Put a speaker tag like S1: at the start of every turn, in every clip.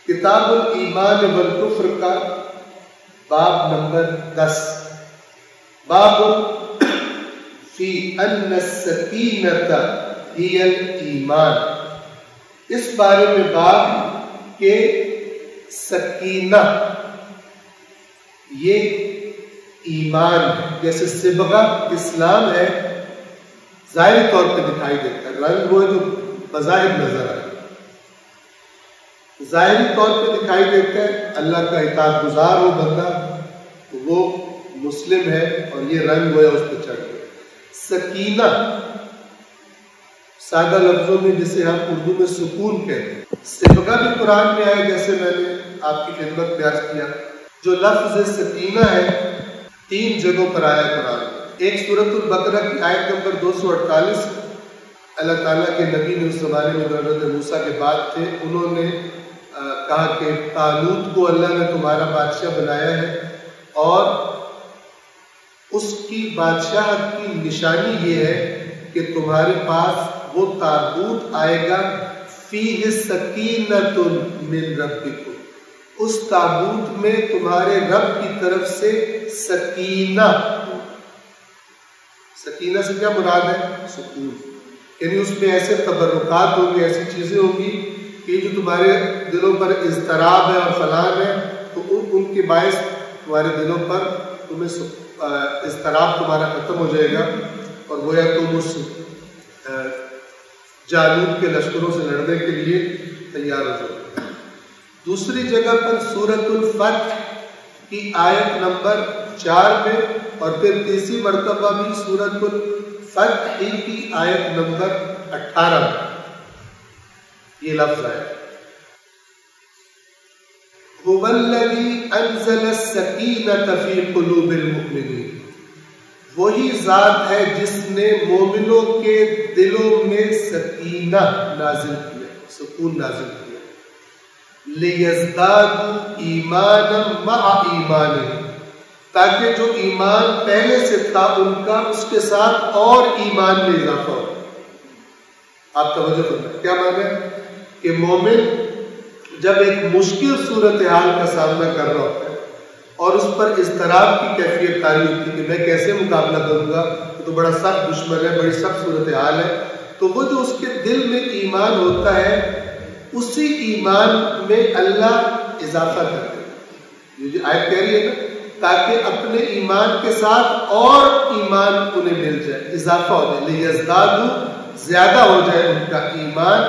S1: کتاب الایمان والکفر کا باب نمبر 10، باب فی ان السکینۃ ہی الایمان، اس بارے میں باب کہ سکینہ یہ ایمان ہے۔ جیسے صبغہ اسلام ہے، ظاہری طور پہ دکھائی دیتا ہے، رنگ وہ جو بظاہر نظر آئے، ظاہری طور پہ دکھائی دیتا ہے اللہ کا اطاعت گزار ہو بندہ تو وہ مسلم ہے اور یہ رنگ وہ ہے اس پہ چڑھ گیا۔ سکینہ سادہ لفظوں میں جسے ہم اردو میں سکون کہتے ہیں، صبغہ بھی قرآن میں آیا جیسے میں نے آپ کی خدمت میں عرض کیا۔ جو لفظ سکینہ ہے 3 جگہوں پر آیا قرآن میں۔ ایک سورۃ البقرہ کی آیت نمبر 248، اللہ تعالیٰ کے نبی نے اس زمانے میں حضرت موسیٰ کے بعد تھے، انہوں نے کہا کہ طالوت کو اللہ نے تمہارا بادشاہ بنایا ہے اور اس کی بادشاہت کی نشانی یہ ہے کہ تمہارے پاس وہ تابوت آئے گا فیہ سکینۃ من ربکم، اس تابوت میں تمہارے رب کی طرف سے سکینہ، سکینہ سے کیا مراد ہے؟ سکون، یعنی اس میں ایسے تبرکات ہوں گے، ایسی چیزیں ہوں گی کہ جو تمہارے دلوں پر اضطراب ہے اور فلان ہے تو ان کے باعث تمہارے دلوں پر تمہیں اضطراب تمہارا ختم ہو جائے گا اور گویا تم اس جالوت کے لشکروں سے لڑنے کے لیے تیار ہو جاؤ۔ دوسری جگہ پر سورۃ الفتح کی آیت نمبر 4 میں اور پھر تیسری مرتبہ بھی سورۃ الفتح کی آیت نمبر 18 میں یہ لفظ ہے، هو الذی انزل السکینۃ فی قلوب المؤمنین، وہی ذات ہے جس نے مومنوں کے دلوں میں سکینہ نازل کیا، سکون نازل کیا، لیزدادوا ایمانا مع ایمانہم، تاکہ جو ایمان پہلے سے تھا ان کا اس کے ساتھ اور ایمان میں اضافہ ہو۔ آپ توجہ فرمائیں، کیا معنی ہے کہ مومن جب ایک مشکل صورتحال کا سامنا کر رہا ہوتا ہے اور اس پر اضطراب کی کیفیت طاری ہوتی ہے کہ میں کیسے مقابلہ کروں گا، تو بڑا سخت دشمن ہے، بڑی سخت صورتحال ہے، تو وہ جو اس کے دل میں ایمان ہوتا ہے اسی ایمان میں اللہ اضافہ کرتے ہیں۔ یہ جو آیت کہہ رہی ہے نا، تاکہ اپنے ایمان کے ساتھ اور ایمان انہیں مل جائے، اضافہ ہو جائے، لیزدادوا زیادہ ہو جائے ان کا ایمان،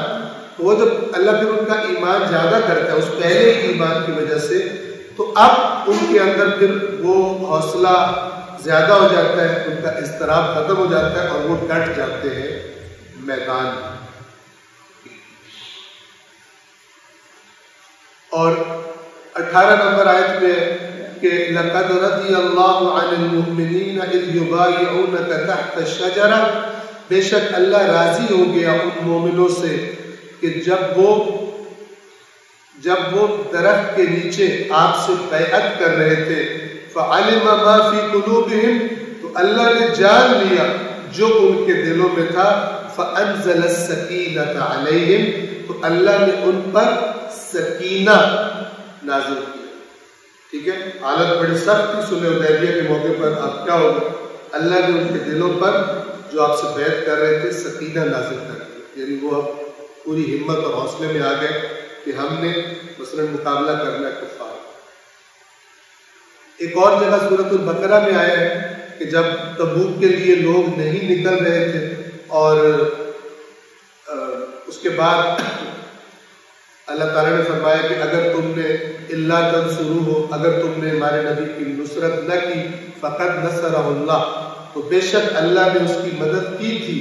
S1: تو وہ جب اللہ پھر ان کا ایمان زیادہ کرتا ہے اس پہلے ایمان کی وجہ سے، تو اب ان کے اندر پھر وہ حوصلہ زیادہ ہو جاتا ہے، ان کا اضطراب ختم ہو جاتا ہے اور وہ ڈٹ جاتے ہیں میدان میں۔ اور 18 نمبر آیت میں کہ لَقَدْ رَضِيَ اللَّهُ عَنِ الْمُؤْمِنِينَ إِذْ يُبَايِعُونَكَ تَحْتَ الشَّجَرَةِ، بے شک اللہ راضی ہو گیا ان مومنوں سے کہ جب وہ درخت کے نیچے آپ سے بیعت کر رہے تھے، فَعَلِمَ مَا فِي قُلُوبِهِمْ، تو اللہ نے جان لیا جو ان کے دلوں میں تھا، فَأَنزَلَ السَّكِينَةَ عَلَيْهِمْ، تو اللہ نے ان پر سکینہ نازل کیا۔ ٹھیک ہے، حالت بڑی سخت تھی صلح حدیبیہ کے موقع پر، اب کیا ہوگا؟ اللہ نے ان کے دلوں پر جو آپ سے بیعت کر رہے تھے سکینہ نازل کر دیا، یعنی وہ اب پوری ہمت اور حوصلے میں آ گئے کہ ہم نے مثلا مقابلہ کرنا ہے کفار۔ ایک اور جگہ سورۃ البقرہ میں آیا ہے کہ جب تبوک کے لیے لوگ نہیں نکل رہے تھے اور اس کے بعد اللہ تعالیٰ نے فرمایا کہ اگر تم نے اللہ تنصروہ، اگر تم نے ہمارے نبی کی نصرت نہ کی، فقد نصرہ اللہ، تو بے شک اللہ نے اس کی مدد کی تھی،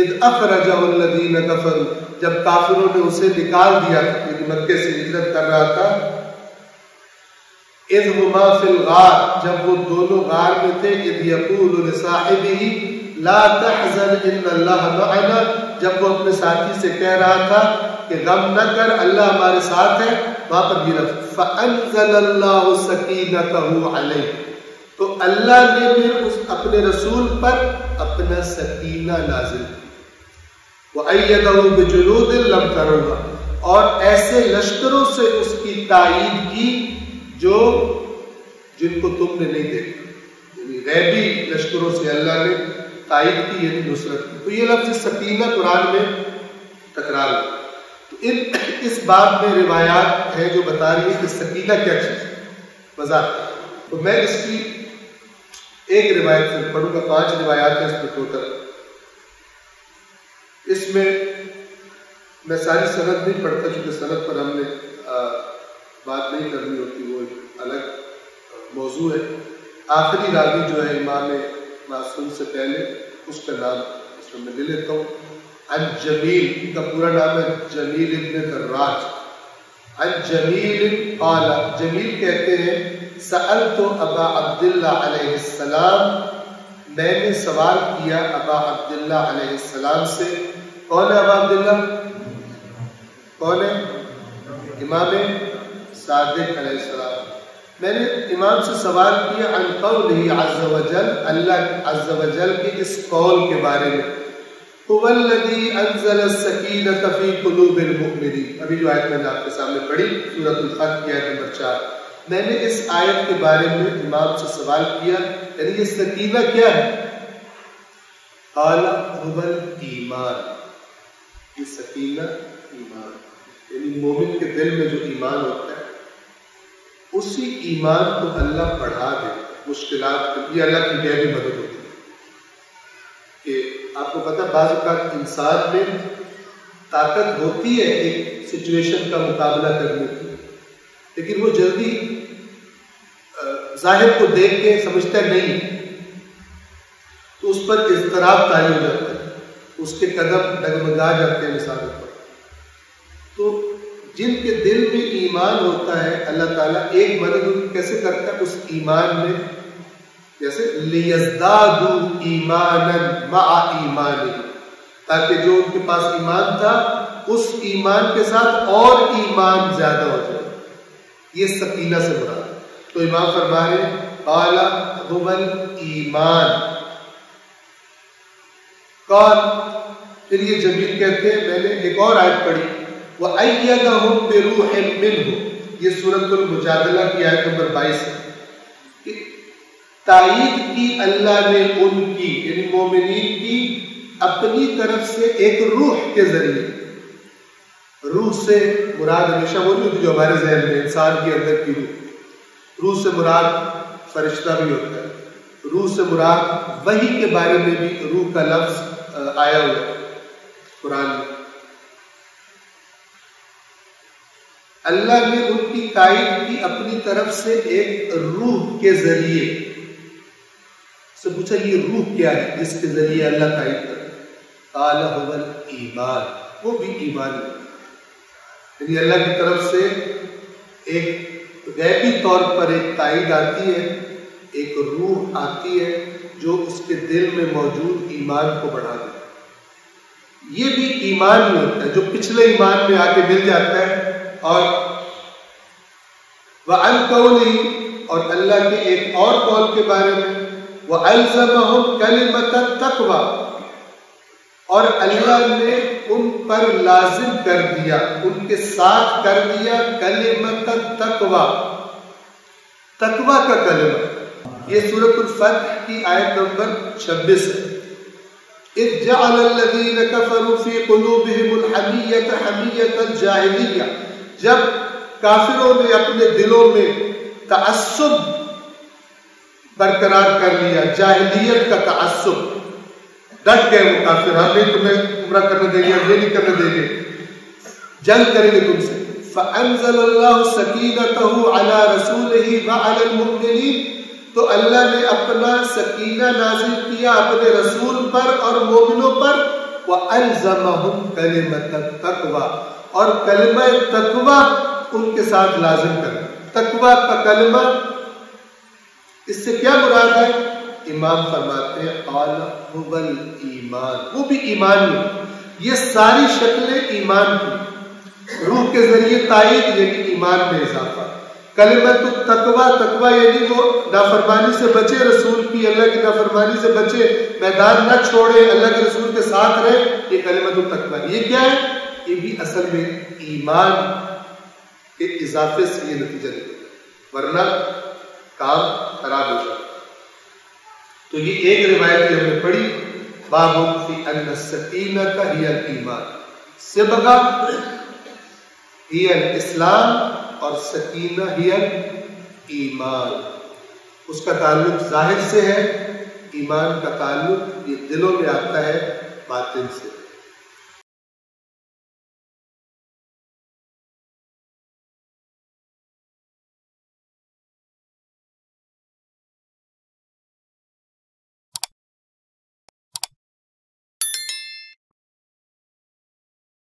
S1: اذ اخرجہ الذین کفروا، جب کافروں نے اسے نکال دیا، یعنی مکے سے ہجرت کر رہا تھا، اذ ہما فی الغار، جب وہ دونوں غار میں تھے، اذ یقول لصاحبہ لا تحزن ان اللہ معنا، جب وہ اپنے ساتھی سے کہہ رہا تھا کہ غم نہ کر اللہ ہمارے ساتھ ہے، وہاں پر بھی لفظ فَأَنزَلَ اللَّهُ سَكِينَتَهُ عَلَيْهِ، تو اللہ نے پھر اس اپنے رسول پر اپنا سکینہ نازل کیا، وَأَيَّدَهُ بِجُنُودٍ لَمْ تَرَوْهَا، اور ایسے لشکروں سے اس کی تائید کی جن کو تم نے نہیں دیکھا، یعنی غیبی لشکروں سے اللہ نے تائید کی، یعنی نصرت کی۔ تو یہ لفظ سکینہ قرآن میں تکرار ہے۔ تو اس باب میں روایات ہیں جو بتا رہی ہے کہ سکینہ کیا چیز ہے، وضاحت۔ تو میں اس کی ایک روایت سے پڑھوں گا، 5 روایات ہیں اس میں ٹوٹل۔ اس میں میں ساری سند نہیں پڑھتا چونکہ سند پر ہم نے بات نہیں کرنی ہوتی، وہ ایک الگ موضوع ہے۔ آخری راوی جو ہے امام معصوم سے پہلے، اس کا نام اس میں لے لیتا ہوں۔ عن جمیل، ان کا پورا نام ہے جمیل ابن دراج۔ عن جمیل قال، جمیل کہتے ہیں سألت ابا عبداللہ علیہ السلام، میں نے سوال کیا ابا عبداللہ علیہ السلام سے۔ کون ہے ابا عبداللہ؟ کون ہے؟ امام صادق علیہ السلام۔ میں نے امام سے سوال کیا عن قولہ عز وجل، اللہ عز وجل کے اس قول کے بارے میں، هو الذی انزل السکینۃ فی قلوب المؤمنین، ابھی جو آیت میں نے آپ کے سامنے پڑھی سورۃ الفتح کی آیت نمبر 4، میں نے اس آیت کے بارے میں امام سے سوال کیا، یعنی یہ سکینہ کیا ہے؟ قال هو الایمان، یہ سکینہ ایمان، یعنی مومن کے دل میں جو ایمان ہوتا ہے اسی ایمان کو اللہ بڑھا دے مشکلات، یہ اللہ کی غیبی مدد ہوتی ہے۔ کہ آپ کو پتہ بعض اوقات انسان میں طاقت ہوتی ہے ایک سچویشن کا مقابلہ کرنے کی، لیکن وہ جلدی ظاہر کو دیکھ کے سمجھتا نہیں، تو اس پر اضطراب طاری ہو جاتا ہے، اس کے قدم ڈگمگا جاتے ہیں مثالوں پر۔ تو جن کے دل میں ایمان ہوتا ہے اللہ تعالیٰ ایک مدد ان کیسے کرتا ہے اس ایمان میں، جیسے لِيَزْدَادُوا إِيمَانًا مَعَ إِيمَانِهِمْ، تاکہ جو ان کے پاس ایمان تھا اس ایمان کے ساتھ اور ایمان زیادہ ہو جائے، یہ سکینہ سے مراد ہے۔ تو امام فرما رہے قال هو الایمان، قال، پھر یہ جمیل کہتے ہیں میں نے ایک اور آیت پڑھی وَأَيَّدَهُمْ بِرُوحٍ مِّنْهُ، یہ سورۃ المجادلہ کی آیت نمبر 22 ہے کہ تائید کی اللہ نے ان کی، یعنی مومنین کی، اپنی طرف سے ایک روح کے ذریعے۔ روح سے مراد ہمیشہ وہ نہیں ہوتی جو ہمارے ذہن میں انسان کے اندر کی روح سے مراد فرشتہ بھی ہوتا ہے، روح سے مراد وحی کے بارے میں بھی روح کا لفظ آیا ہوا ہے قرآن میں۔ اللہ نے ان کی تائید کی اپنی طرف سے ایک روح کے ذریعے۔ سے پوچھا یہ روح کیا ہے جس کے ذریعے اللہ تائید کرتا ہے؟ قال هو الایمان، وہ بھی ایمان ہے، یعنی اللہ کی طرف سے ایک غیبی طور پر ایک تائید آتی ہے، ایک روح آتی ہے جو اس کے دل میں موجود ایمان کو بڑھا دیتا ہے۔ یہ بھی ایمان میں ہوتا ہے جو پچھلے ایمان میں آ کے مل جاتا ہے۔ اور وَعَنْ قَوْلِهِ، اور اللہ کے ایک اور قول کے بارے میں وَأَلْزَمَهُمْ كَلِمَةَ التَّقْوَى، اور اللہ نے ان پر لازم کر دیا، ان کے ساتھ کر دیا کلمۃ التقویٰ، تقویٰ کا کلمہ۔ یہ سورۃ الفتح کی آیت نمبر 26 ہے۔ اِذْ جَعَلَ الَّذِينَ كَفَرُوا فِي قُلُوبِهِمُ الْحَمِيَّةَ حَمِيَّةَ الْجَاهِلِيَّةِ، جب کافروں نے اپنے دلوں میں تعصب برقرار کر لیا، جاہلیت کا تعصب، ڈٹ گئے وہ کافر، ہم نہیں تمہیں عمرہ کرنے دیں گے، یہ نہیں کرنے دیں گے، جنگ کریں گے تم سے۔ فَأَنزَلَ اللَّهُ سَكِينَتَهُ عَلَى رَسُولِهِ وَعَلَى الْمُؤْمِنِينَ، تو اللہ نے اپنا سکینہ نازل کیا اپنے رسول پر اور مومنوں پر۔ وَأَلْزَمَهُمْ كَلِمَةَ التَّقْوَى، اور کلمہ تقویٰ ان کے ساتھ لازم کر۔ تقویٰ کا کلمہ، اس سے کیا مراد ہے؟ امام فرماتے ہیں قال هو الایمان، وہ بھی ایمان میں۔ یہ ساری شکلیں ایمان کی، روح کے ذریعے تائید یعنی ایمان میں اضافہ، کلمۃ التقویٰ، تقویٰ یعنی وہ نافرمانی سے بچے، رسول کی اللہ کی نافرمانی سے بچے، میدان نہ چھوڑے، اللہ کے رسول کے ساتھ رہے، یہ کلمۃ التقویٰ۔ یہ کیا ہے؟ یہ بھی اصل میں ایمان کے اضافے سے یہ نتیجہ نکلتا ہے، ورنہ کام خراب ہو جاتا ہے۔ تو یہ ایک روایت ہم نے پڑھی، باب فی ان السکینۃ ہی الایمان، صبغہ ہی الاسلام اور سکینہ ہی الایمان، اس کا تعلق ظاہر سے ہے، ایمان کا تعلق یہ دلوں میں آتا ہے باطن سے۔